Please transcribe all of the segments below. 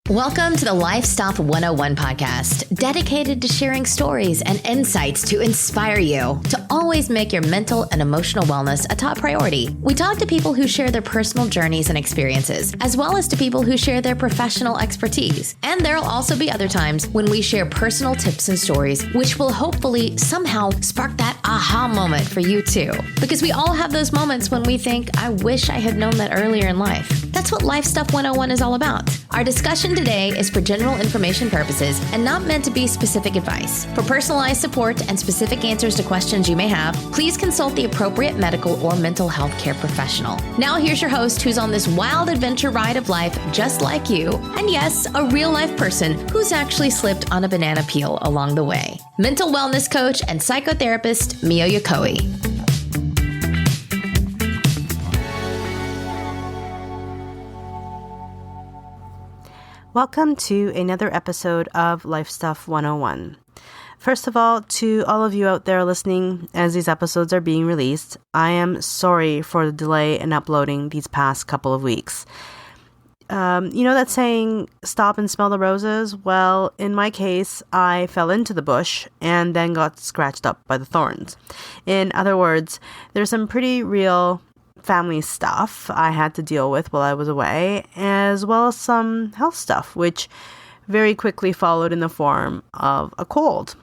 Welcome to the Life Stuff 101 podcast, dedicated to sharing stories and insights to inspire you to always make your mental and emotional wellness a top priority. We talk to people who share their personal journeys and experiences, as well as to people who share their professional expertise. And there'll also be other times when we share personal tips and stories, which will hopefully somehow spark that aha moment for you too. Because we all have those moments when we think, I wish I had known that earlier in life. That's what Life Stuff 101 is all about. Our discussion today is for general information purposes and not meant to be specific advice. For personalized support and specific answers to questions you may have, please consult the appropriate medical or mental health care professional. Now here's your host who's on this wild adventure ride of life just like you. And yes, a real life person who's actually slipped on a banana peel along the way. Mental wellness coach and psychotherapist, Mio Yokoi. Welcome to another episode of Life Stuff 101. First of all, to all of you out there listening as these episodes are being released, I am sorry for the delay in uploading these past couple of weeks. You know that saying, stop and smell the roses? Well, in my case, I fell into the bush and then got scratched up by the thorns. In other words, there's some pretty real family stuff I had to deal with while I was away, as well as some health stuff, which very quickly followed in the form of a cold.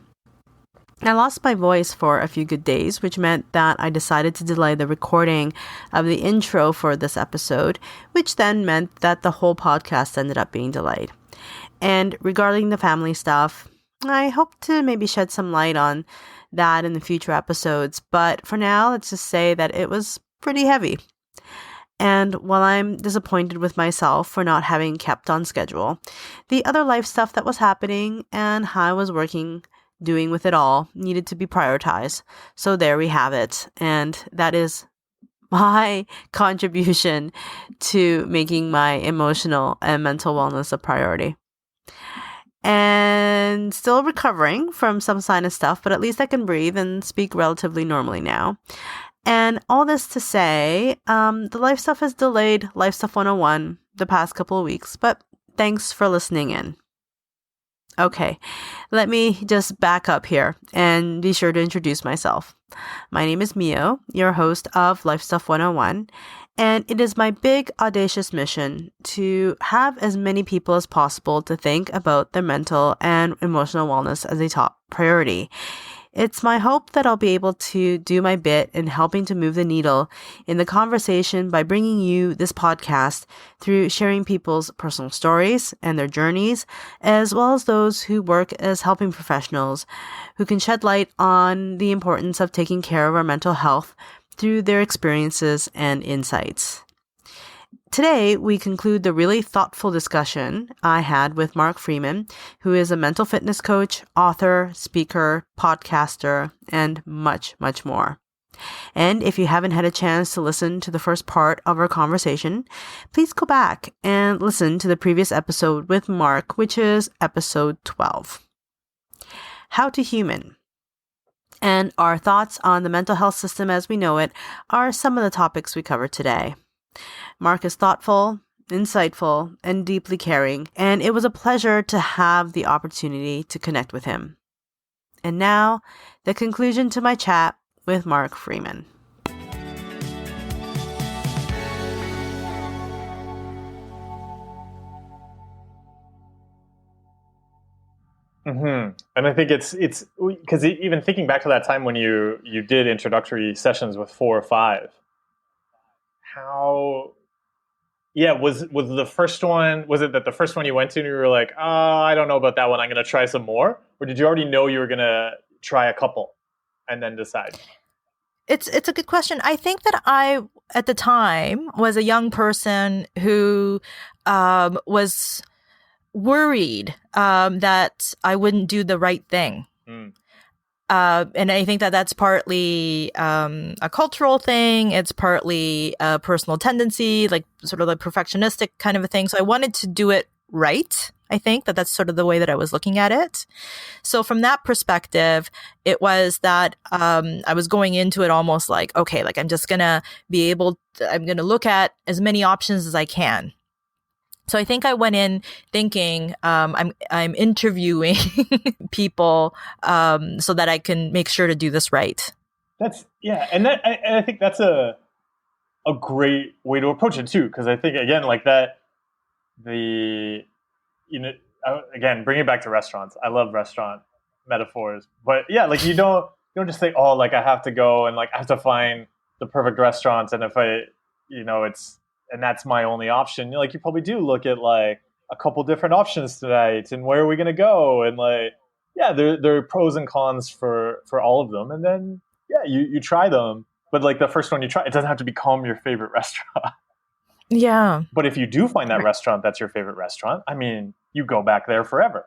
I lost my voice for a few good days, which meant that I decided to delay the recording of the intro for this episode, which then meant that the whole podcast ended up being delayed. And regarding the family stuff, I hope to maybe shed some light on that in the future episodes, but for now, let's just say that it was pretty heavy. And while I'm disappointed with myself for not having kept on schedule, the other life stuff that was happening and how I was doing with it all needed to be prioritized. So there we have it. And that is my contribution to making my emotional and mental wellness a priority. And still recovering from some sinus stuff, but at least I can breathe and speak relatively normally now. And all this to say, the life stuff has delayed Life Stuff 101 the past couple of weeks, but thanks for listening in. Okay, let me just back up here and be sure to introduce myself. My name is Mio, your host of Life Stuff 101, and it is my big audacious mission to have as many people as possible to think about their mental and emotional wellness as a top priority. It's my hope that I'll be able to do my bit in helping to move the needle in the conversation by bringing you this podcast through sharing people's personal stories and their journeys, as well as those who work as helping professionals who can shed light on the importance of taking care of our mental health through their experiences and insights. Today, we conclude the really thoughtful discussion I had with Mark Freeman, who is a mental fitness coach, author, speaker, podcaster, and much, much more. And if you haven't had a chance to listen to the first part of our conversation, please go back and listen to the previous episode with Mark, which is episode 12. How to Human. And our thoughts on the mental health system as we know it are some of the topics we cover today. Mark is thoughtful, insightful, and deeply caring, and it was a pleasure to have the opportunity to connect with him. And now, the conclusion to my chat with Mark Freeman. Mm-hmm. And I think it's because even thinking back to that time when you did introductory sessions with 4 or 5, was the first one, was it that the first one you went to and you were like, I don't know about that one, I'm going to try some more? Or did you already know you were going to try a couple and then decide? It's a good question. I think that I, at the time, was a young person who was worried that I wouldn't do the right thing. And I think that that's partly a cultural thing. It's partly a personal tendency, like sort of like perfectionistic kind of a thing. So I wanted to do it right. I think that that's sort of the way that I was looking at it. So from that perspective, it was that I was going into it almost like, okay, like I'm just going to I'm going to look at as many options as I can. So I think I went in thinking I'm interviewing people so that I can make sure to do this right. And I think that's a great way to approach it too, because I think again like that the you know again bring it back to restaurants. I love restaurant metaphors, but yeah, like you don't just say, oh, like I have to go and like I have to find the perfect restaurants, and if I it's and that's my only option. Like you probably do look at like a couple different options tonight, and where are we going to go, and like yeah, there are pros and cons for all of them, and then yeah, you try them. But like the first one you try, it doesn't have to become your favorite restaurant. Yeah. But if you do find that restaurant that's your favorite restaurant, I mean, you go back there forever.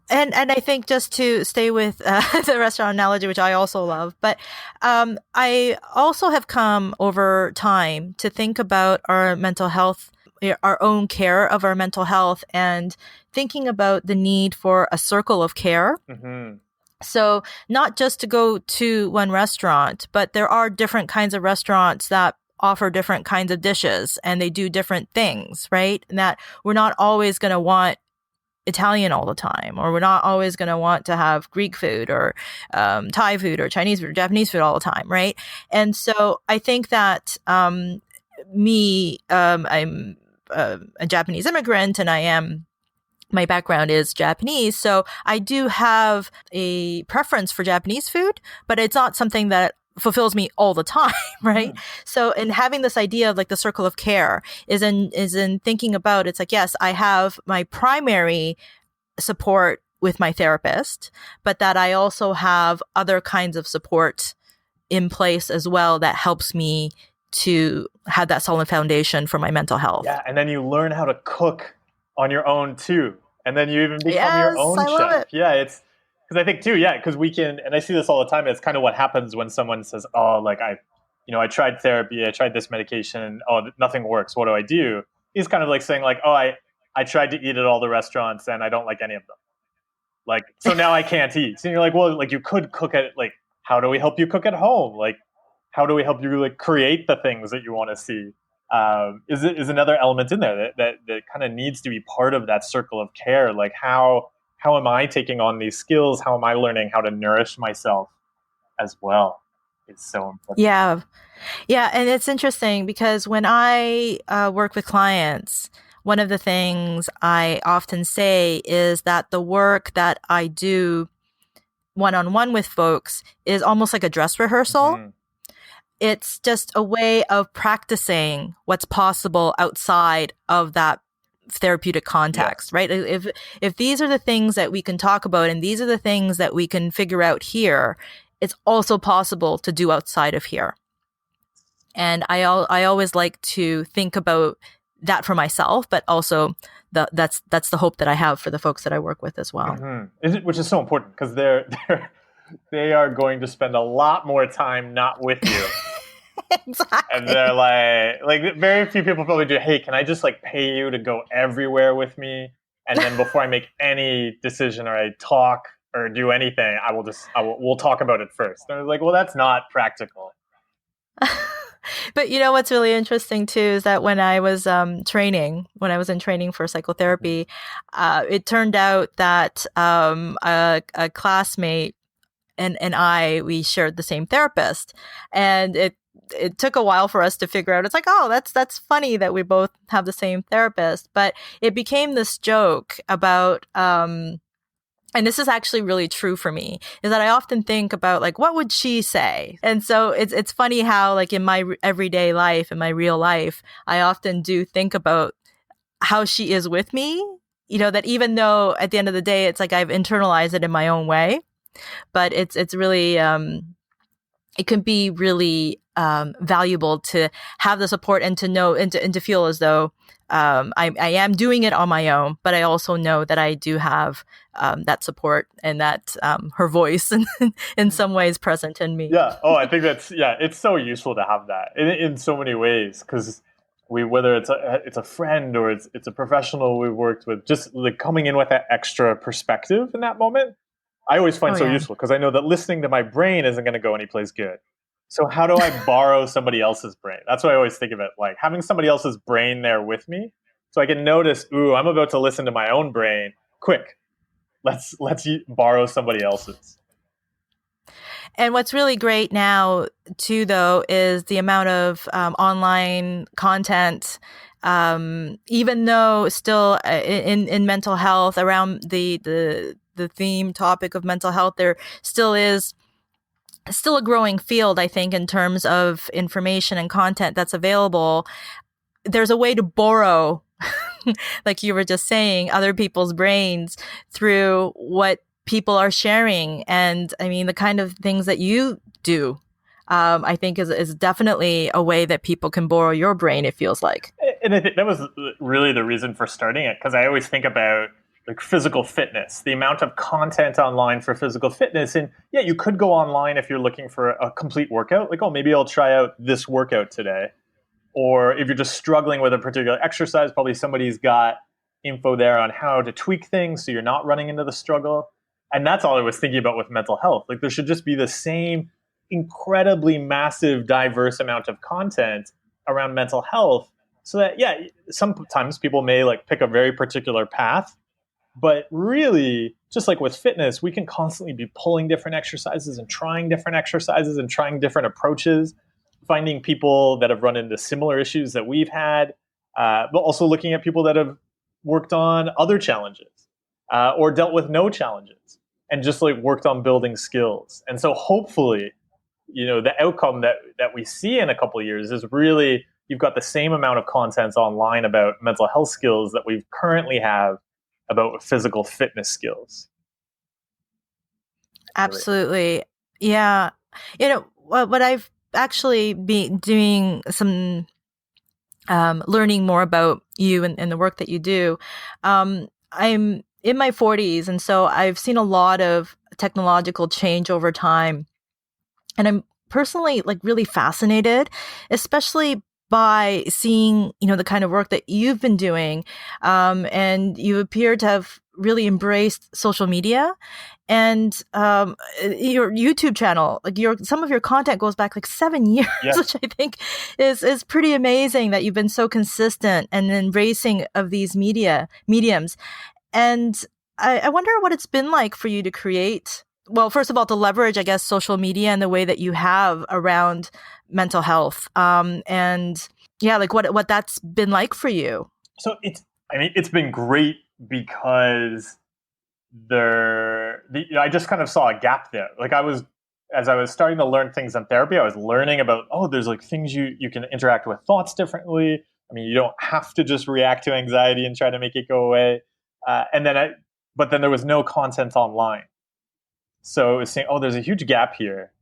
And I think just to stay with the restaurant analogy, which I also love, but I also have come over time to think about our mental health, our own care of our mental health, and thinking about the need for a circle of care. Mm-hmm. So not just to go to one restaurant, but there are different kinds of restaurants that offer different kinds of dishes and they do different things, right? And that we're not always going to want Italian all the time, or we're not always going to want to have Greek food or Thai food or Chinese food or Japanese food all the time, right? And so I think that I'm a Japanese immigrant, and my background is Japanese. So I do have a preference for Japanese food, but it's not something that fulfills me all the time, right? Mm. So in having this idea of like the circle of care is in thinking about, it's like, yes, I have my primary support with my therapist, but that I also have other kinds of support in place as well that helps me to have that solid foundation for my mental health. Yeah, and then you learn how to cook on your own too, and then you even become your own chef. Love it. Yeah, it's because I think too, yeah, because we can, and I see this all the time. It's kind of what happens when someone says, "Oh, like I tried therapy, I tried this medication, oh, nothing works. What do I do?" He's kind of like saying, like, "Oh, I tried to eat at all the restaurants and I don't like any of them. Like, so now I can't eat." So you're like, well, like you could cook at like, how do we help you cook at home? Like, how do we help you like create the things that you want to see? Is another element in there that kind of needs to be part of that circle of care. Like how am I taking on these skills? How am I learning how to nourish myself as well? It's so important. Yeah. Yeah. And it's interesting because when I work with clients, one of the things I often say is that the work that I do one-on-one with folks is almost like a dress rehearsal. Mm-hmm. It's just a way of practicing what's possible outside of that therapeutic context, right? If these are the things that we can talk about and these are the things that we can figure out here, it's also possible to do outside of here. And I always like to think about that for myself, but also that's the hope that I have for the folks that I work with as well. Mm-hmm. Which is so important because they are going to spend a lot more time not with you. Exactly. And they're like very few people probably do, hey, can I just like pay you to go everywhere with me? And then before I make any decision or I talk or do anything, we'll talk about it first. And I was like, well, that's not practical. But you know what's really interesting too is that when I was in training for psychotherapy, it turned out that a classmate and we shared the same therapist, and it took a while for us to figure out. It's like, oh, that's funny that we both have the same therapist, but it became this joke about. And this is actually really true for me, is that I often think about like, what would she say? And so it's funny how like in my everyday life, in my real life, I often do think about how she is with me, that even though at the end of the day, it's like I've internalized it in my own way, but it's really, it can be really valuable to have the support and to know and to feel as though I am doing it on my own, but I also know that I do have that support and that her voice in some ways present in me. Yeah. Oh, I think it's so useful to have that in so many ways, because whether it's a friend or it's a professional we've worked with, just like coming in with that extra perspective in that moment, I always find useful, because I know that listening to my brain isn't going to go anyplace good. So how do I borrow somebody else's brain? That's what I always think of it, like having somebody else's brain there with me So I can notice, ooh, I'm about to listen to my own brain. Quick, let's borrow somebody else's. And what's really great now, too, though, is the amount of online content. Even though still in mental health, around the theme topic of mental health, there still is still a growing field, I think, in terms of information and content that's available. There's a way to borrow, like you were just saying, other people's brains through what people are sharing. And I mean, the kind of things that you do, I think is definitely a way that people can borrow your brain, it feels like. And I think that was really the reason for starting it, because I always think about like physical fitness, the amount of content online for physical fitness. And yeah, you could go online if you're looking for a complete workout, like, oh, maybe I'll try out this workout today. Or if you're just struggling with a particular exercise, probably somebody's got info there on how to tweak things so you're not running into the struggle. And that's all I was thinking about with mental health. Like, there should just be the same incredibly massive, diverse amount of content around mental health, so that, yeah, sometimes people may like pick a very particular path, but really, just like with fitness, we can constantly be pulling different exercises and trying different approaches, finding people that have run into similar issues that we've had, but also looking at people that have worked on other challenges or dealt with no challenges and just like worked on building skills. And so hopefully, the outcome that we see in a couple of years is really, you've got the same amount of content online about mental health skills that we currently have about physical fitness skills. Absolutely. Yeah. What I've actually been doing some learning more about you and the work that you do. I'm in my 40s, and so I've seen a lot of technological change over time. And I'm personally like really fascinated, especially by seeing, the kind of work that you've been doing. And you appear to have really embraced social media, and your YouTube channel, like some of your content goes back like 7 years, yes. Which I think is pretty amazing that you've been so consistent and embracing of these mediums. And I wonder what it's been like for you to create. Well, first of all, to leverage, I guess, social media in the way that you have around mental health. And yeah, like what that's been like for you. So it's been great because I just kind of saw a gap there. Like, as I was starting to learn things in therapy, I was learning about, there's like things you can interact with thoughts differently. I mean, you don't have to just react to anxiety and try to make it go away. But then there was no content online. So it was saying, there's a huge gap here.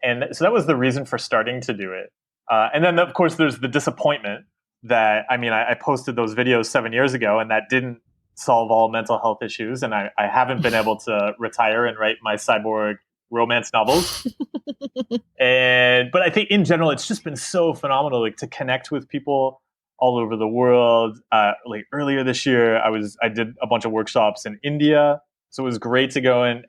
And so that was the reason for starting to do it. And then, of course, there's the disappointment that, I posted those videos 7 years ago, and that didn't solve all mental health issues. And I haven't been able to retire and write my cyborg romance novels. But I think in general, it's just been so phenomenal, like, to connect with people all over the world. Like earlier this year, I did a bunch of workshops in India. So it was great to go and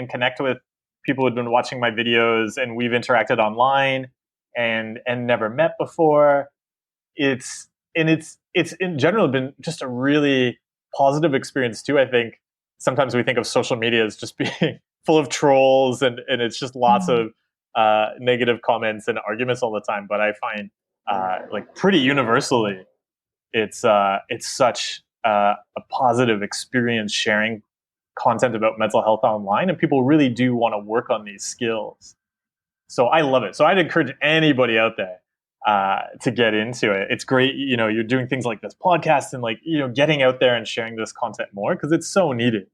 connect with people who had been watching my videos, and we've interacted online and never met before. It's in general been just a really positive experience too. I think sometimes we think of social media as just being full of trolls and it's just lots of negative comments and arguments all the time. But I find like pretty universally, it's such a positive experience sharing content about mental health online, and people really do want to work on these skills. So I love it. So I'd encourage anybody out there to get into it. It's great, you're doing things like this podcast and like, getting out there and sharing this content more, because it's so needed.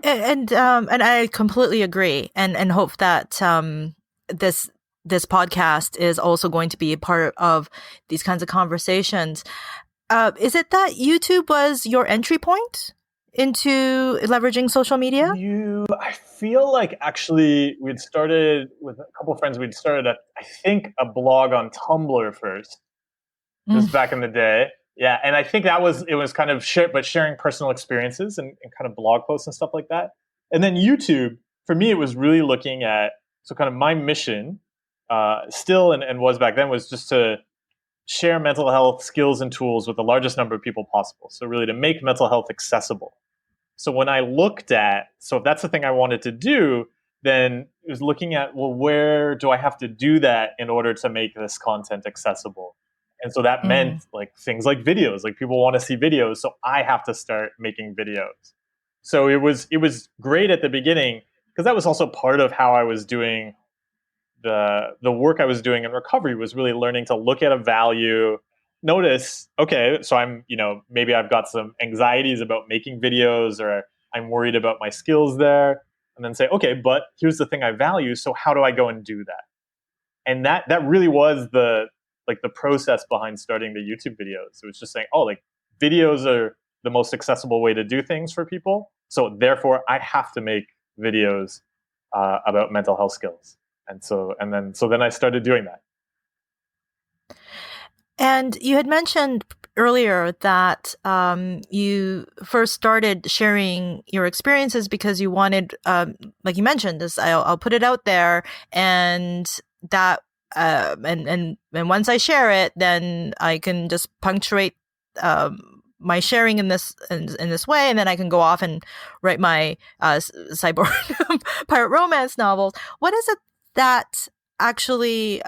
And I completely agree, and hope that this podcast is also going to be a part of these kinds of conversations. Is it that YouTube was your entry point into leveraging social media? I feel like actually we'd started with a couple of friends. We'd started I think a blog on Tumblr first, just back in the day. Yeah, and I think it was kind of sharing personal experiences and kind of blog posts and stuff like that. And then YouTube, for me, it was really looking at, so kind of my mission, still and was back then, was just to share mental health skills and tools with the largest number of people possible. So really to make mental health accessible. So when I looked at, so if that's the thing I wanted to do, then it was looking at, well, where do I have to do that in order to make this content accessible? And so that meant like things like videos, like people want to see videos. So I have to start making videos. So it was great at the beginning because that was also part of how I was doing the work I was doing in recovery, was really learning to look at a value, notice, okay, so I'm, maybe I've got some anxieties about making videos, or I'm worried about my skills there, and then say, okay, but here's the thing I value, so how do I go and do that? And that really was the process behind starting the YouTube videos. It was just saying, oh, like videos are the most accessible way to do things for people, so therefore I have to make videos about mental health skills. And so then I started doing that. And you had mentioned earlier that you first started sharing your experiences because you wanted, like you mentioned, this I'll put it out there, and that and once I share it, then I can just punctuate my sharing in this way, and then I can go off and write my cyborg pirate romance novels. What is it that actually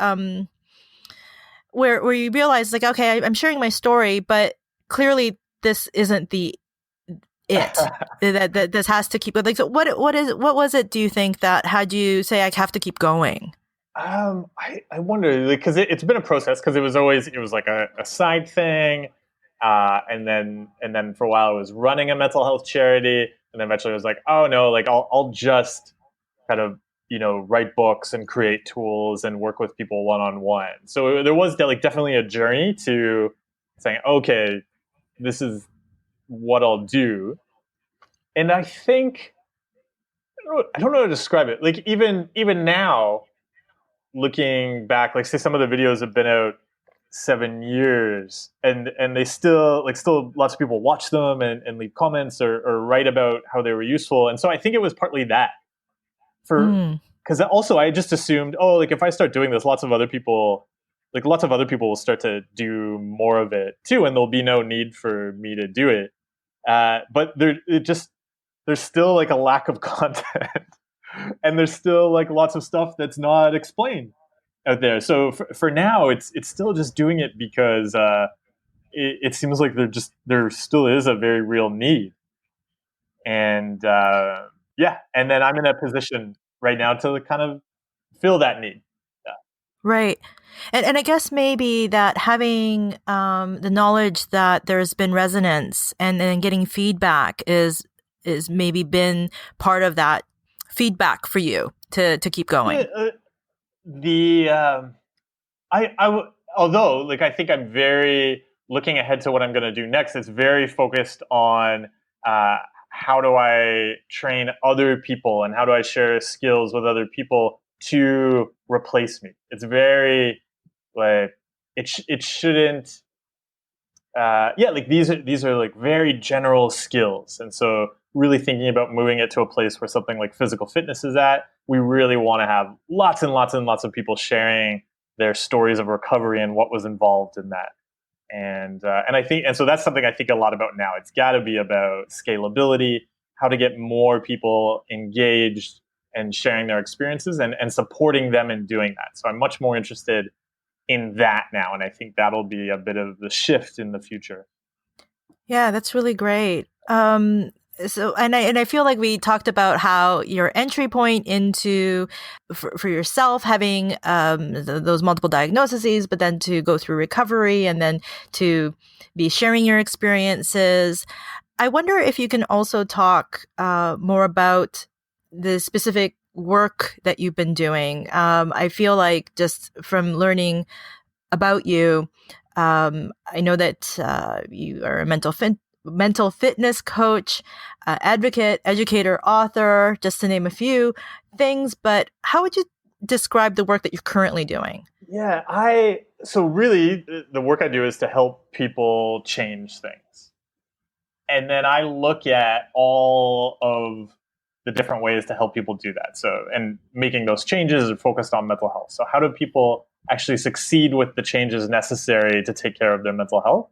where you realize, like, okay, I'm sharing my story, but clearly this isn't that this has to keep, like, so what was it, do you think, that had you say, I have to keep going? I wonder, because it's been a process, because it was like a side thing, and then for a while I was running a mental health charity, and then eventually I was like, oh no, like I'll just kind of write books and create tools and work with people one-on-one. So there was definitely a journey to saying, okay, this is what I'll do. And I think, I don't know how to describe it. Like even now, looking back, like say some of the videos have been out 7 years, and they still lots of people watch them and leave comments or write about how they were useful. And so I think it was partly that, because also I just assumed, oh, like if I start doing this, lots of other people will start to do more of it too, and there'll be no need for me to do it. But there's still like a lack of content, and there's still like lots of stuff that's not explained out there. So for now, it's still just doing it because it seems like there still is a very real need, and and then I'm in a position right now to kind of fill that need. Yeah. Right. And I guess maybe that having the knowledge that there's been resonance and then getting feedback is maybe been part of that feedback for you to keep going. Although like I think I'm very looking ahead to what I'm going to do next. It's very focused on how do I train other people and how do I share skills with other people to replace me. It's very like it shouldn't. Like these are like very general skills, and so really thinking about moving it to a place where something like physical fitness is at. We really want to have lots and lots and lots of people sharing their stories of recovery and what was involved in that. And I think, and so that's something I think a lot about now. It's got to be about scalability, how to get more people engaged and sharing their experiences and supporting them in doing that. So I'm much more interested in that now, and I think that'll be a bit of the shift in the future. Yeah, that's really great. So, and I feel like we talked about how your entry point into for yourself having those multiple diagnoses, but then to go through recovery and then to be sharing your experiences. I wonder if you can also talk more about the specific work that you've been doing. I feel like just from learning about you, I know that you are a mental fitness coach, advocate, educator, author, just to name a few things. But how would you describe the work that you're currently doing? Yeah, so really the work I do is to help people change things. And then I look at all of the different ways to help people do that. So, and making those changes are focused on mental health. So how do people actually succeed with the changes necessary to take care of their mental health.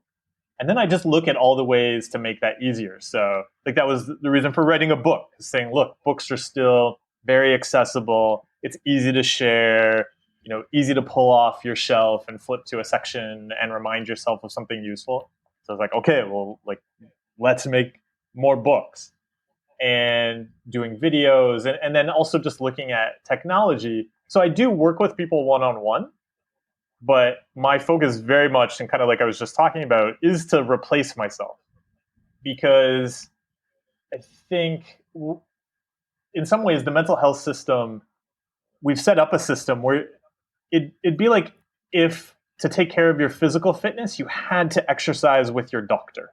And then I just look at all the ways to make that easier. So like that was the reason for writing a book, saying, look, books are still very accessible. It's easy to share, easy to pull off your shelf and flip to a section and remind yourself of something useful. So I was like, okay, well, like, let's make more books, and doing videos, and then also just looking at technology. So I do work with people one-on-one, but my focus very much, and kind of like I was just talking about, is to replace myself. Because I think in some ways the mental health system, we've set up a system where it'd be like if to take care of your physical fitness, you had to exercise with your doctor.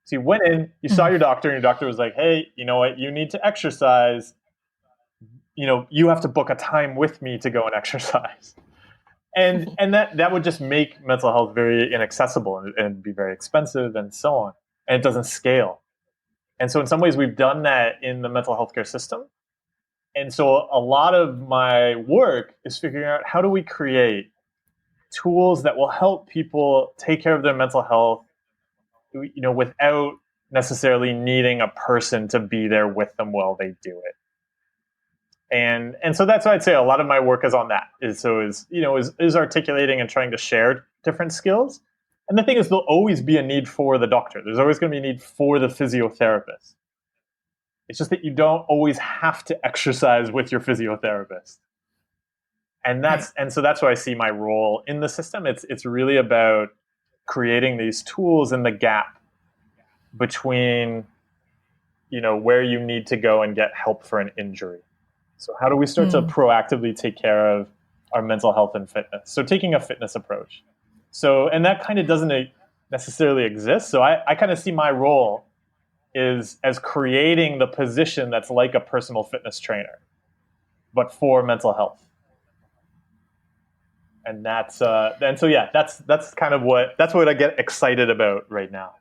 So you went in, you saw your doctor, and your doctor was like, hey, you know what, you need to exercise. You have to book a time with me to go and exercise. And that would just make mental health very inaccessible and be very expensive and so on. And it doesn't scale. And so in some ways we've done that in the mental health care system. And so a lot of my work is figuring out how do we create tools that will help people take care of their mental health, without necessarily needing a person to be there with them while they do it. And so that's why I'd say a lot of my work is on that, is articulating and trying to share different skills. And the thing is, there'll always be a need for the doctor. There's always going to be a need for the physiotherapist. It's just that you don't always have to exercise with your physiotherapist. And so that's why I see my role in the system. It's really about creating these tools in the gap between, where you need to go and get help for an injury. So how do we start to proactively take care of our mental health and fitness? So taking a fitness approach. So, and that kind of doesn't necessarily exist. So I kind of see my role is as creating the position that's like a personal fitness trainer, but for mental health. And that's kind of what I get excited about right now.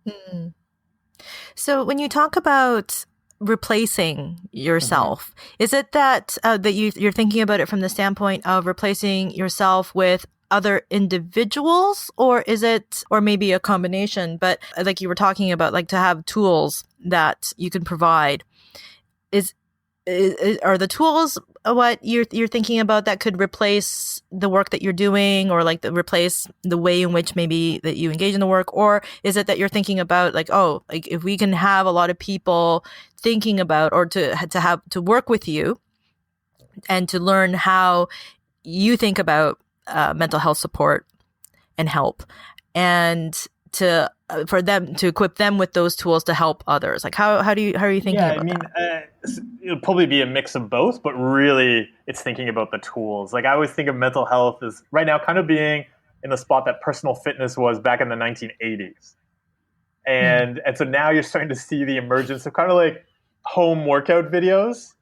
Mm. So when you talk about replacing yourself, is it that you're thinking about it from the standpoint of replacing yourself with other individuals, or is it, or maybe a combination? But like you were talking about, like to have tools that you can provide, are the tools what you're thinking about that could replace the work that you're doing, or like replace the way in which maybe that you engage in the work? Or is it that you're thinking about like, oh, like if we can have a lot of people thinking about, or to work with you and to learn how you think about mental health support and help, and for them to equip them with those tools to help others? Like how are you thinking about that? It'll probably be a mix of both, but really it's thinking about the tools. Like I always think of mental health as right now kind of being in the spot that personal fitness was back in the 1980s. And so now you're starting to see the emergence of kind of like home workout videos.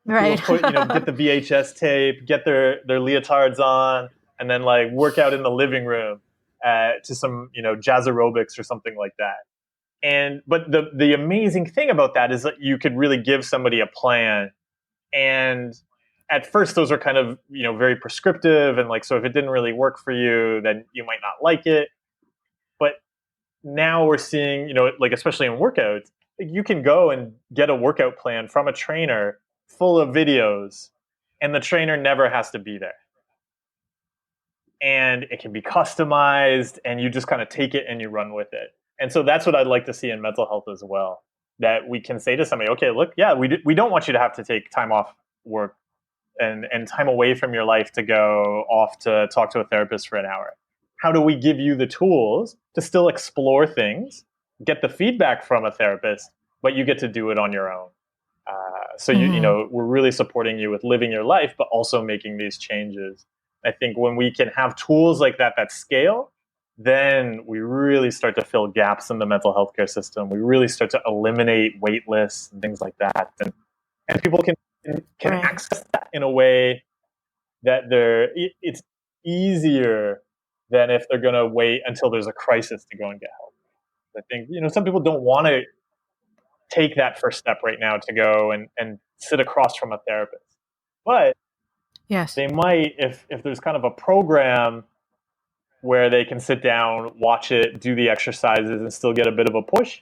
Right. Get the VHS tape, get their leotards on, and then like work out in the living room to some, jazz aerobics or something like that. But the amazing thing about that is that you could really give somebody a plan. And at first those are kind of, very prescriptive, and like, so if it didn't really work for you, then you might not like it. But now we're seeing, like, especially in workouts, like you can go and get a workout plan from a trainer full of videos, and the trainer never has to be there. And it can be customized, and you just kind of take it and you run with it. And so that's what I'd like to see in mental health as well, that we can say to somebody, okay, look, yeah, we don't want you to have to take time off work and time away from your life to go off to talk to a therapist for an hour. How do we give you the tools to still explore things, get the feedback from a therapist, but you get to do it on your own? We're really supporting you with living your life, but also making these changes. I think when we can have tools like that scale, then we really start to fill gaps in the mental health care system. We really start to eliminate wait lists and things like that. And people can right. access that in a way that it's easier than if they're going to wait until there's a crisis to go and get help. I think, some people don't want to take that first step right now to go and sit across from a therapist. But Yes. They might, if there's kind of a program where they can sit down, watch it, do the exercises, and still get a bit of a push,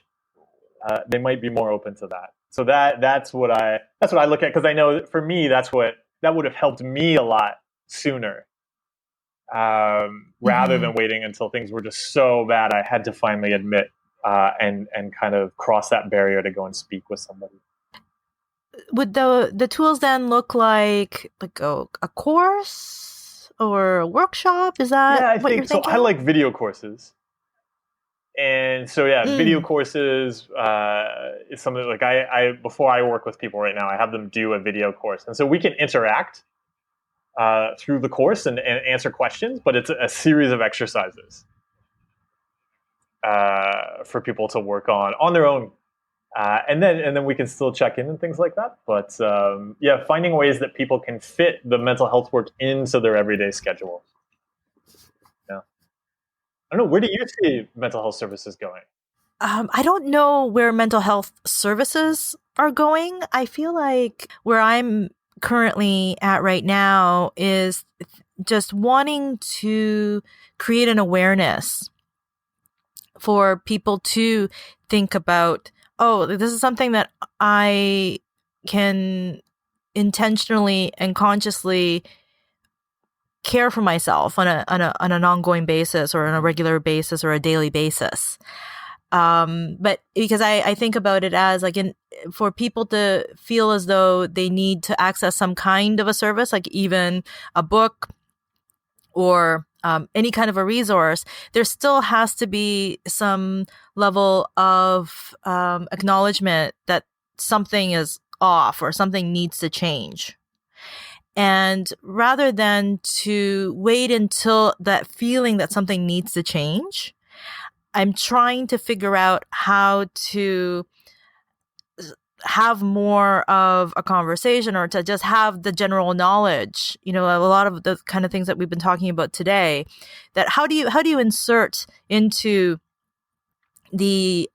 they might be more open to that. So that's what I look at, because I know that for me that would have helped me a lot sooner, rather than waiting until things were just so bad I had to finally admit and kind of cross that barrier to go and speak with somebody. Would the tools then look like a course or a workshop? Is that I what think you're so. thinking? I like video courses. And so, video courses is something like I before I work with people right now, I have them do a video course. And so we can interact through the course and answer questions, but it's a series of exercises for people to work on their own. And then we can still check in and things like that. But finding ways that people can fit the mental health work into their everyday schedule. I don't know. Where do you see mental health services going? I don't know where mental health services are going. I feel like where I'm currently at right now is just wanting to create an awareness for people to think about, oh, this is something that I can intentionally and consciously care for myself on an ongoing basis or on a regular basis or a daily basis. But because I think about it as for people to feel as though they need to access some kind of a service, like even a book or any kind of a resource, there still has to be some level of acknowledgement that something is off or something needs to change. And rather than to wait until that feeling that something needs to change, I'm trying to figure out how to have more of a conversation or to just have the general knowledge, a lot of the kind of things that we've been talking about today, that how do you insert into the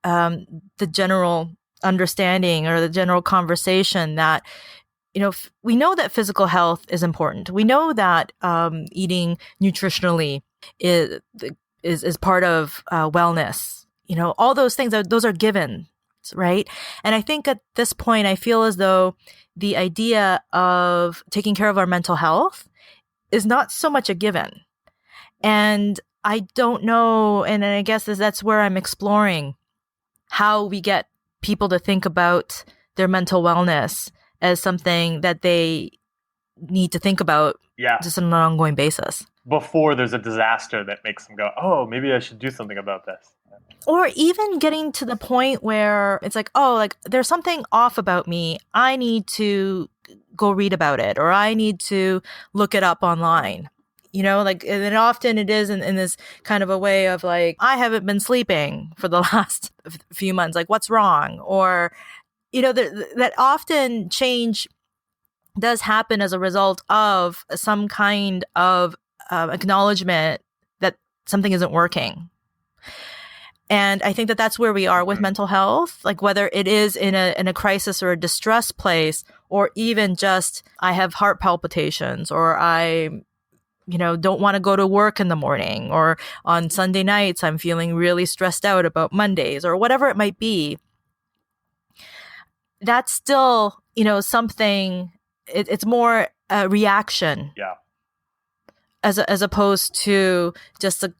general understanding or the general conversation that, we know that physical health is important. We know that eating nutritionally is part of wellness. All those things, those are given, right? And I think at this point, I feel as though the idea of taking care of our mental health is not so much a given. And I don't know, and I guess that's where I'm exploring how we get people to think about their mental wellness as something that they need to think about just on an ongoing basis. Before there's a disaster that makes them go, oh, maybe I should do something about this. Or even getting to the point where it's like, oh, there's something off about me. I need to go read about it, or I need to look it up online. And often it is in this kind of a way of I haven't been sleeping for the last few months. What's wrong? Or, that often change does happen as a result of some kind of acknowledgement that something isn't working. And I think that that's where we are with mental health, whether it is in a crisis or a distress place, or even just I have heart palpitations, or I don't want to go to work in the morning, or on Sunday nights, I'm feeling really stressed out about Mondays, or whatever it might be. That's still, something, it's more a reaction. Yeah. As opposed to just a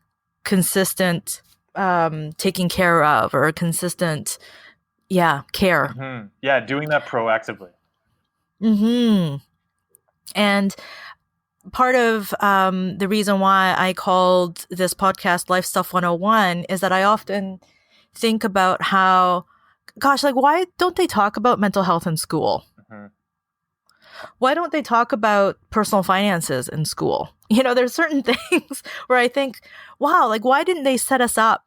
consistent taking care of, or a consistent, care. Mm-hmm. Yeah, doing that proactively. Mm-hmm. And part of the reason why I called this podcast Life Stuff 101 is that I often think about how, gosh, why don't they talk about mental health in school? Mm-hmm. Why don't they talk about personal finances in school? There's certain things where I think, wow, why didn't they set us up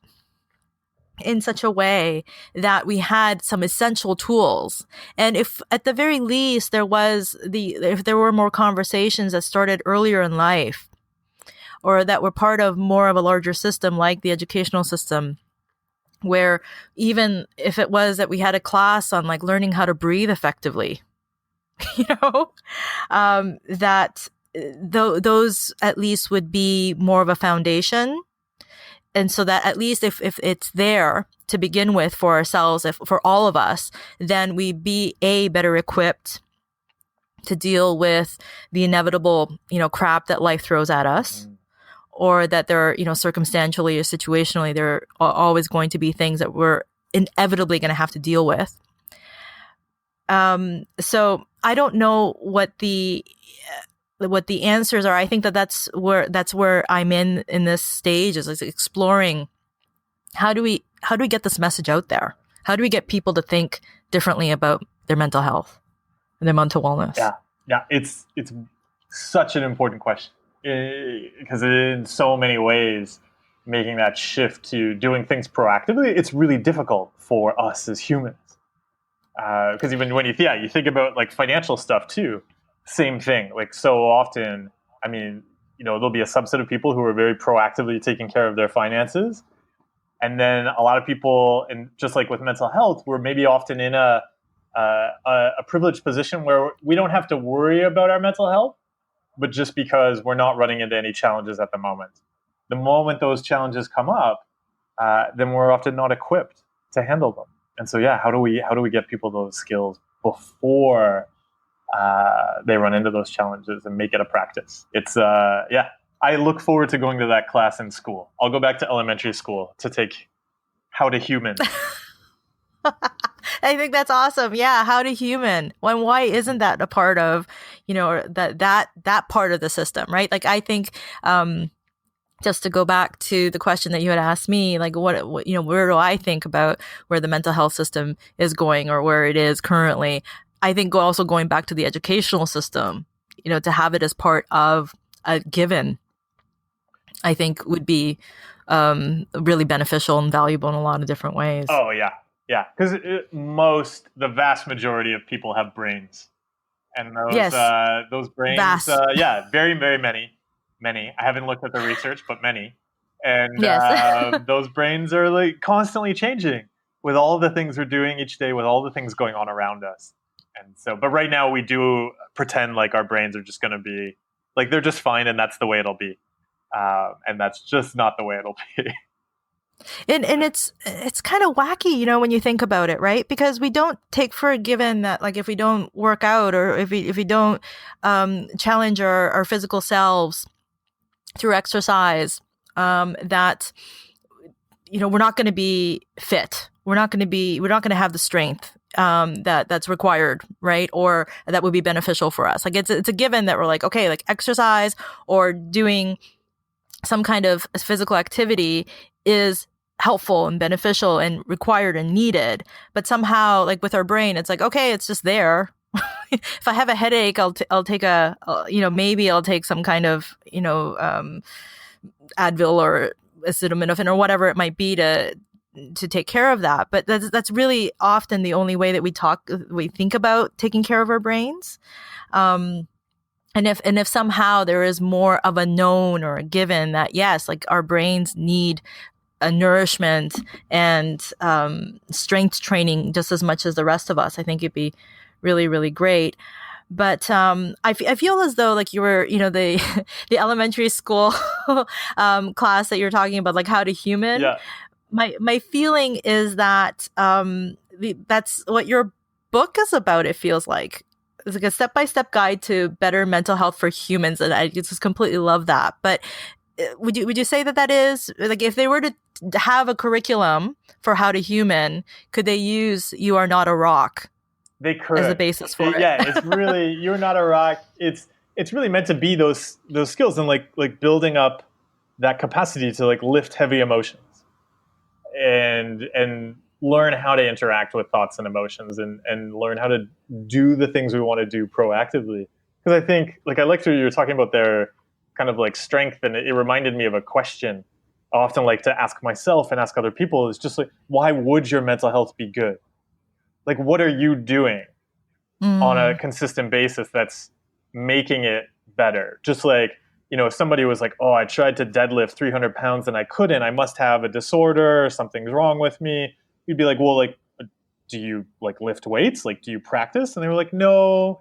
in such a way that we had some essential tools? And if at the very least if there were more conversations that started earlier in life, or that were part of more of a larger system like the educational system, where even if it was that we had a class on learning how to breathe effectively, that those at least would be more of a foundation. And so that at least if it's there to begin with for ourselves, for all of us, then we be better equipped to deal with the inevitable, crap that life throws at us, or that there are, circumstantially or situationally, there are always going to be things that we're inevitably going to have to deal with. So I don't know what the answers are. I think that's where I'm in this stage, is like exploring how do we get this message out there? How do we get people to think differently about their mental health and their mental wellness? Yeah, it's such an important question, because in so many ways, making that shift to doing things proactively, it's really difficult for us as humans. Because even when you think about like financial stuff too, same thing. Like so often, I mean, there'll be a subset of people who are very proactively taking care of their finances. And then a lot of people, and just like with mental health, we're maybe often in a privileged position where we don't have to worry about our mental health, but just because we're not running into any challenges at the moment. The moment those challenges come up, then we're often not equipped to handle them. And so, how do we get people those skills before they run into those challenges and make it a practice? It's I look forward to going to that class in school. I'll go back to elementary school to take how to human. I think that's awesome. Yeah, how to human. Why isn't that a part of, that part of the system, right? Like I think, just to go back to the question that you had asked me, like what where do I think about where the mental health system is going or where it is currently? I think also going back to the educational system, to have it as part of a given, I think would be really beneficial and valuable in a lot of different ways. Oh yeah. Yeah, because the vast majority of people have brains, and those brains, very, very many. I haven't looked at the research, but many, and those brains are like constantly changing with all the things we're doing each day, with all the things going on around us. And so, but right now we do pretend like our brains are just going to be like they're just fine, and that's the way it'll be, and that's just not the way it'll be. And it's kind of wacky, when you think about it, right? Because we don't take for a given that, like, if we don't work out or if we don't challenge our physical selves through exercise, that we're not going to be fit. We're not going to have the strength that's required, right? Or that would be beneficial for us. Like it's a given that we're like, okay, like exercise or doing some kind of physical activity is helpful and beneficial and required and needed. But somehow, like with our brain, it's like, okay, it's just there. If I have a headache, I'll take maybe I'll take some kind of, Advil or acetaminophen or whatever it might be to take care of that. But that's really often the only way that we think about taking care of our brains. And if somehow there is more of a known or a given that yes, like our brains need a nourishment and strength training just as much as the rest of us, I think it'd be really, really great. But I feel as though like you were, the elementary school class that you're talking about, like how to human. Yeah. My feeling is that that's what your book is about. It feels like it's like a step-by-step guide to better mental health for humans, and I just completely love that. But would you say that is like if they were to have a curriculum for how to human, could they use "You Are Not a Rock" they could as a basis for it? Yeah, it's really "You're Not a Rock." It's really meant to be those skills and like building up that capacity to like lift heavy emotions and learn how to interact with thoughts and emotions and learn how to do the things we want to do proactively. Because I think, like, I liked what you were talking about there, kind of like strength, and it reminded me of a question I often like to ask myself and ask other people is just like, why would your mental health be good? Like, what are you doing on a consistent basis that's making it better? Just like, if somebody was like, oh, I tried to deadlift 300 pounds and I couldn't, I must have a disorder, or something's wrong with me. You'd be like, well, like, do you like lift weights? Like, do you practice? And they were like, no,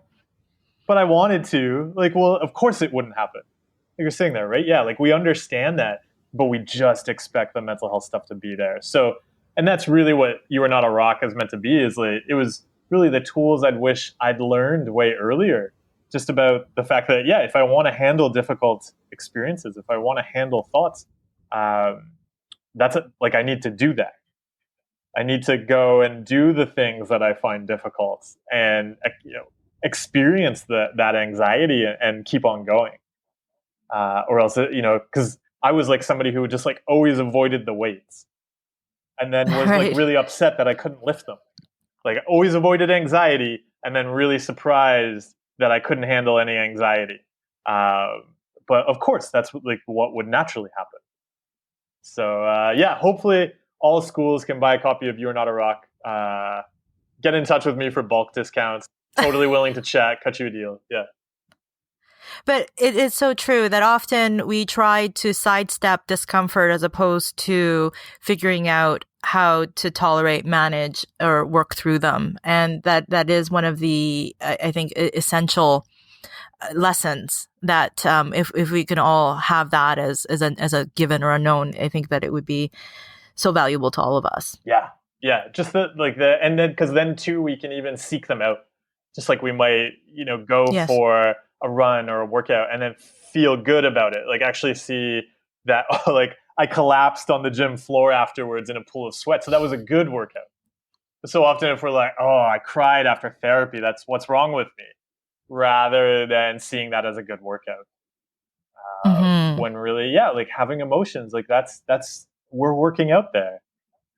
but I wanted to. Like, well, of course it wouldn't happen. Like you're saying there, right? Yeah, like we understand that, but we just expect the mental health stuff to be there. So, and that's really what You Are Not a Rock is meant to be, is like, it was really the tools I'd wish I'd learned way earlier, just about the fact that, yeah, if I want to handle difficult experiences, if I want to handle thoughts, like I need to do that. I need to go and do the things that I find difficult and, experience that anxiety and keep on going. Or else, because I was like somebody who would just like always avoided the weights and then was like really upset that I couldn't lift them. Like always avoided anxiety and then really surprised that I couldn't handle any anxiety. But of course, that's what would naturally happen. So hopefully all schools can buy a copy of You Are Not a Rock. Get in touch with me for bulk discounts. Totally willing to chat, cut you a deal. Yeah. But it is so true that often we try to sidestep discomfort as opposed to figuring out how to tolerate, manage, or work through them. And that is one of the, I think, essential lessons that if we can all have that as a given or a known, I think that it would be so valuable to all of us. Yeah. Just and then because then too we can even seek them out. Just like we might, go for a run or a workout and then feel good about it. Like actually see that like I collapsed on the gym floor afterwards in a pool of sweat. So that was a good workout. But so often if we're like, oh, I cried after therapy, that's what's wrong with me, rather than seeing that as a good workout. When really, like having emotions, like that's we're working out there.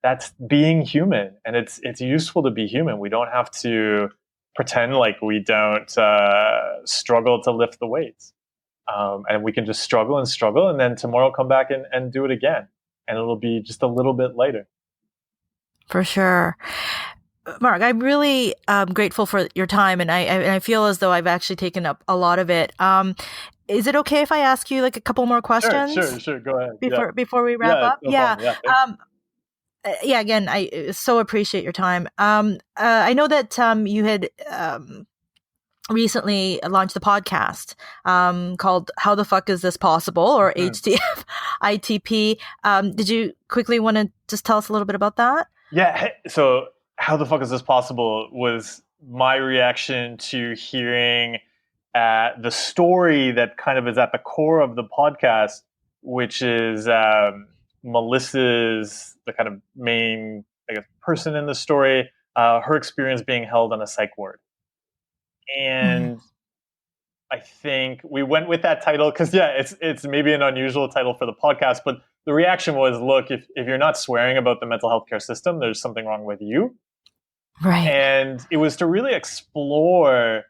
That's being human, and it's useful to be human. We don't have to pretend like we don't struggle to lift the weights. And we can just struggle, and then tomorrow come back and do it again. And it'll be just a little bit lighter. For sure. Mark, I'm really grateful for your time, and I feel as though I've actually taken up a lot of it. Is it okay if I ask you like a couple more questions? Sure. Go ahead. Before we wrap up? No problem. Again, I so appreciate your time. I know that you had recently launched the podcast called How the Fuck Is This Possible? Or HTF ITP. Did you quickly want to just tell us a little bit about that? Yeah. So How the Fuck Is This Possible was my reaction to hearing the story that kind of is at the core of the podcast, which is Melissa's the kind of main, I guess, person in the story, her experience being held on a psych ward. And I think we went with that title because, it's maybe an unusual title for the podcast, but the reaction was, look, if you're not swearing about the mental health care system, there's something wrong with you. Right. And it was to really explore,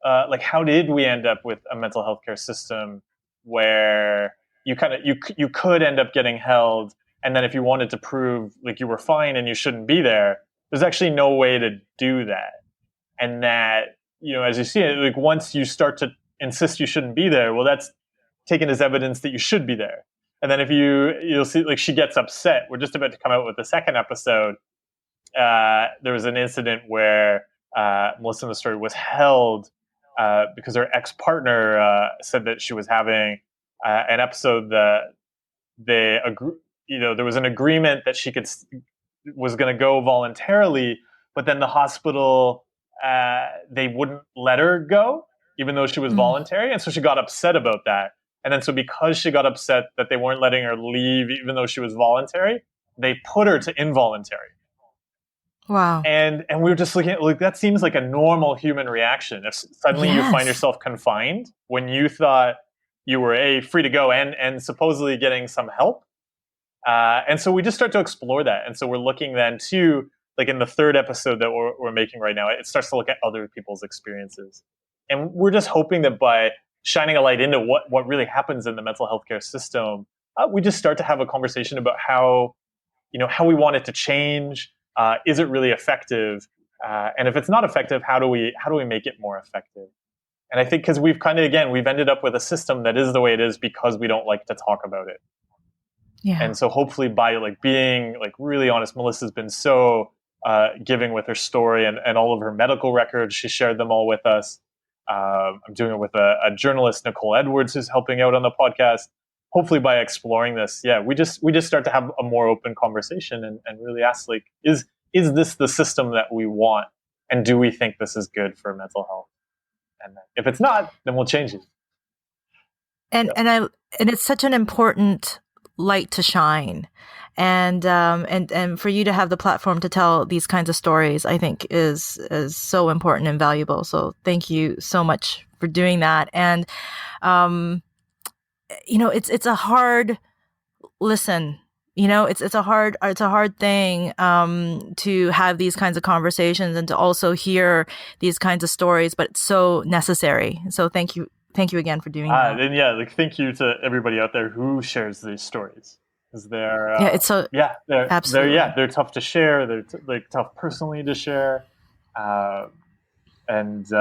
how did we end up with a mental health care system where you could end up getting held, and then if you wanted to prove like you were fine and you shouldn't be there, there's actually no way to do that. And that, as you see it, like once you start to insist you shouldn't be there, well, that's taken as evidence that you should be there. And then if you'll see, like she gets upset. We're just about to come out with the second episode. There was an incident where Melissa in the story was held because her ex-partner said that she was having an episode that there was an agreement that she was going to go voluntarily, but then the hospital, they wouldn't let her go, even though she was voluntary. And so she got upset about that. And then so because she got upset that they weren't letting her leave, even though she was voluntary, they put her to involuntary. Wow. And we were just looking at, like, that seems like a normal human reaction. If suddenly you find yourself confined when you thought you were free to go and supposedly getting some help. And so we just start to explore that. And so we're looking then to, like in the third episode that we're making right now, it starts to look at other people's experiences. And we're just hoping that by shining a light into what really happens in the mental health care system, we just start to have a conversation about how we want it to change. Is it really effective? And if it's not effective, how do we make it more effective? And I think because we've ended up with a system that is the way it is because we don't like to talk about it. Yeah. And so hopefully by being really honest, Melissa's been so giving with her story and all of her medical records. She shared them all with us. I'm doing it with a journalist, Nicole Edwards, who's helping out on the podcast. Hopefully by exploring this, we just start to have a more open conversation and really ask, like, is this the system that we want? And do we think this is good for mental health? And if it's not, then we'll change it. And it's such an important light to shine. And for you to have the platform to tell these kinds of stories, I think is so important and valuable. So thank you so much for doing that. And, it's a hard listen, it's a hard thing, to have these kinds of conversations and to also hear these kinds of stories, but it's so necessary. So thank you again for doing that. And thank you to everybody out there who shares these stories. Because they're they're tough to share. They're tough personally to share, it's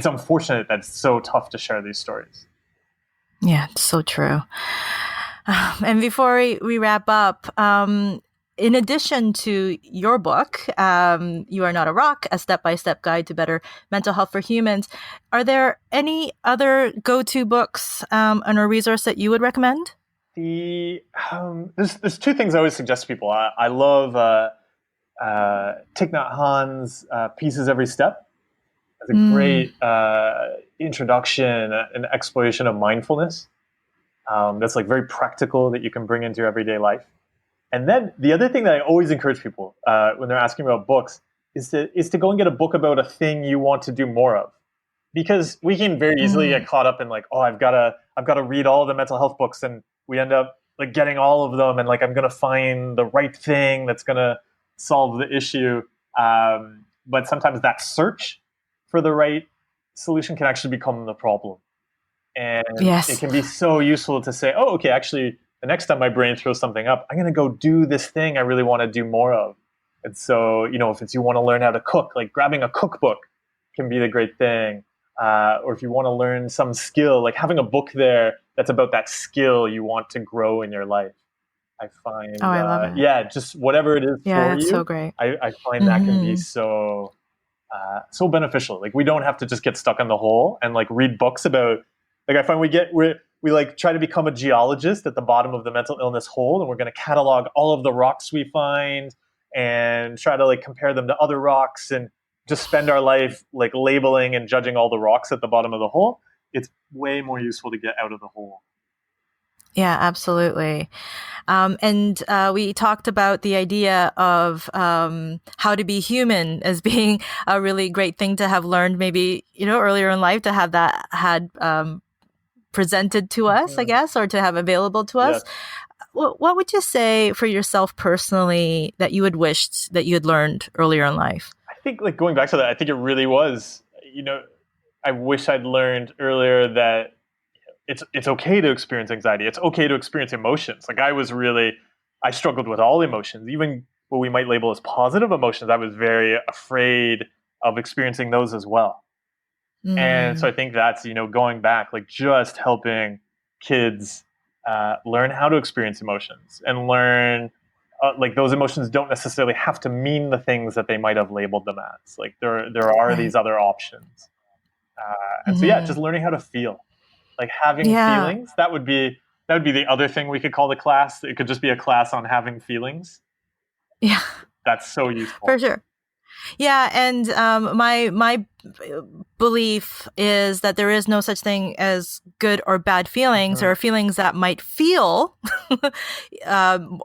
unfortunate that it's so tough to share these stories. Yeah, it's so true. And before we wrap up, in addition to your book, You Are Not a Rock, a step-by-step guide to better mental health for humans, are there any other go-to books and a resource that you would recommend? There's two things I always suggest to people. I love Thich Nhat Hanh's Pieces Every Step. It's a great introduction and exploration of mindfulness. That's like very practical that you can bring into your everyday life. And then the other thing that I always encourage people when they're asking about books is to go and get a book about a thing you want to do more of, because we can very easily get caught up in like, oh, I've got to read all the mental health books, and we end up like getting all of them, and like I'm going to find the right thing that's going to solve the issue. But sometimes that search for the right solution can actually become the problem. And it can be so useful to say, oh, okay, actually, the next time my brain throws something up, I'm going to go do this thing I really want to do more of. And so, if it's you want to learn how to cook, like grabbing a cookbook can be the great thing. Or if you want to learn some skill, like having a book there that's about that skill you want to grow in your life. I find, I love it. Yeah, just whatever it is for you. Yeah, it's so great. I find that can be so beneficial. Like we don't have to just get stuck in the hole and like read books about. Like I find we like try to become a geologist at the bottom of the mental illness hole, and we're going to catalog all of the rocks we find and try to like compare them to other rocks and just spend our life like labeling and judging all the rocks at the bottom of the hole. It's way more useful to get out of the hole. Yeah, absolutely. And we talked about the idea of how to be human as being a really great thing to have learned maybe, earlier in life, to have that had presented to us, I guess, or to have available to us. Yes. What would you say for yourself personally that you had wished that you had learned earlier in life? I think like going back to that, I think it really was, I wish I'd learned earlier that it's okay to experience anxiety. It's okay to experience emotions. Like I struggled with all emotions, even what we might label as positive emotions. I was very afraid of experiencing those as well. And so I think that's, going back, like just helping kids learn how to experience emotions and learn like those emotions don't necessarily have to mean the things that they might have labeled them as. Like there are these other options. And so, just learning how to feel, like having feelings, that would be the other thing we could call the class. It could just be a class on having feelings. Yeah. That's so useful. For sure. Yeah, and my belief is that there is no such thing as good or bad feelings. There are feelings that might feel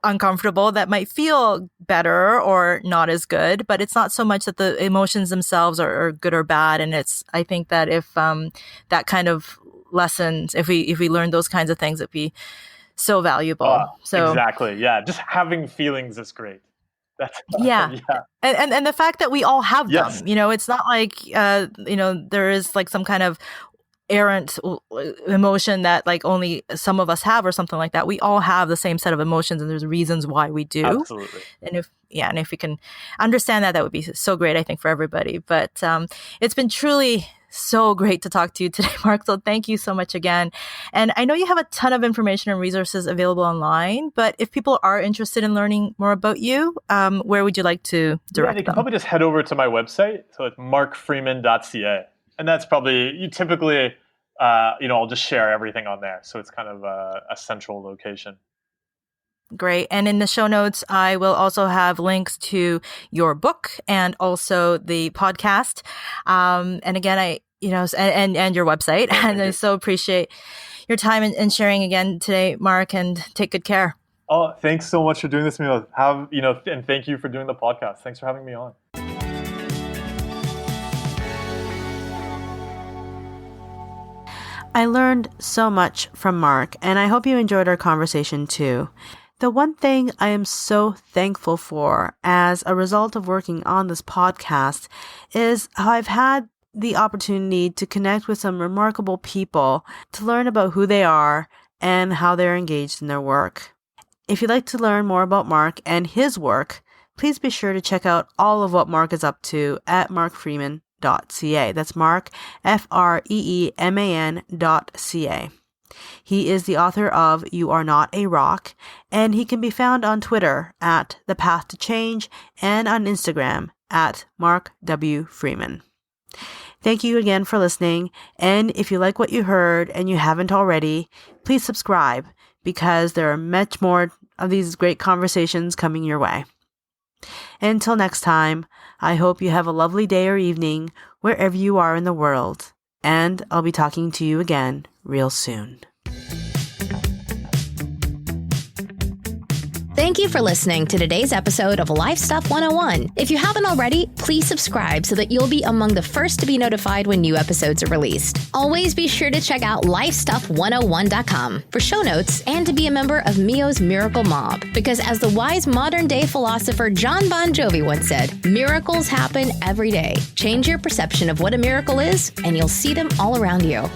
uncomfortable, that might feel better or not as good, but it's not so much that the emotions themselves are good or bad. And I think that if that kind of lessons, if we learn those kinds of things, it'd be so valuable. Exactly, yeah. Just having feelings is great. Yeah. And the fact that we all have them, it's not like, there is like some kind of errant emotion that like only some of us have or something like that. We all have the same set of emotions, and there's reasons why we do. Absolutely. And if we can understand that would be so great, I think, for everybody. But it's been truly so great to talk to you today, Mark. So thank you so much again. And I know you have a ton of information and resources available online, but if people are interested in learning more about you, where would you like to direct they can them? probably just head over to my website. So it's markfreeman.ca. And that's probably, you typically, I'll just share everything on there. So it's kind of a central location. Great. And in the show notes, I will also have links to your book and also the podcast. And again, and your website. Oh, and I so appreciate your time and sharing again today, Mark, and take good care. Oh, thanks so much for doing this, Mila. And thank you for doing the podcast. Thanks for having me on. I learned so much from Mark, and I hope you enjoyed our conversation too. The one thing I am so thankful for as a result of working on this podcast is how I've had the opportunity to connect with some remarkable people to learn about who they are and how they're engaged in their work. If you'd like to learn more about Mark and his work, please be sure to check out all of what Mark is up to at markfreeman.ca. That's Mark, FREEMAN.ca. He is the author of You Are Not a Rock, and he can be found on Twitter at The Path to Change and on Instagram at Mark W. Freeman. Thank you again for listening, and if you like what you heard and you haven't already, please subscribe because there are much more of these great conversations coming your way. Until next time, I hope you have a lovely day or evening wherever you are in the world, and I'll be talking to you again real soon. Thank you for listening to today's episode of Life Stuff 101. If you haven't already, please subscribe so that you'll be among the first to be notified when new episodes are released. Always be sure to check out lifestuff101.com for show notes and to be a member of Mio's Miracle Mob. Because as the wise modern-day philosopher John Bon Jovi once said, miracles happen every day. Change your perception of what a miracle is, and you'll see them all around you.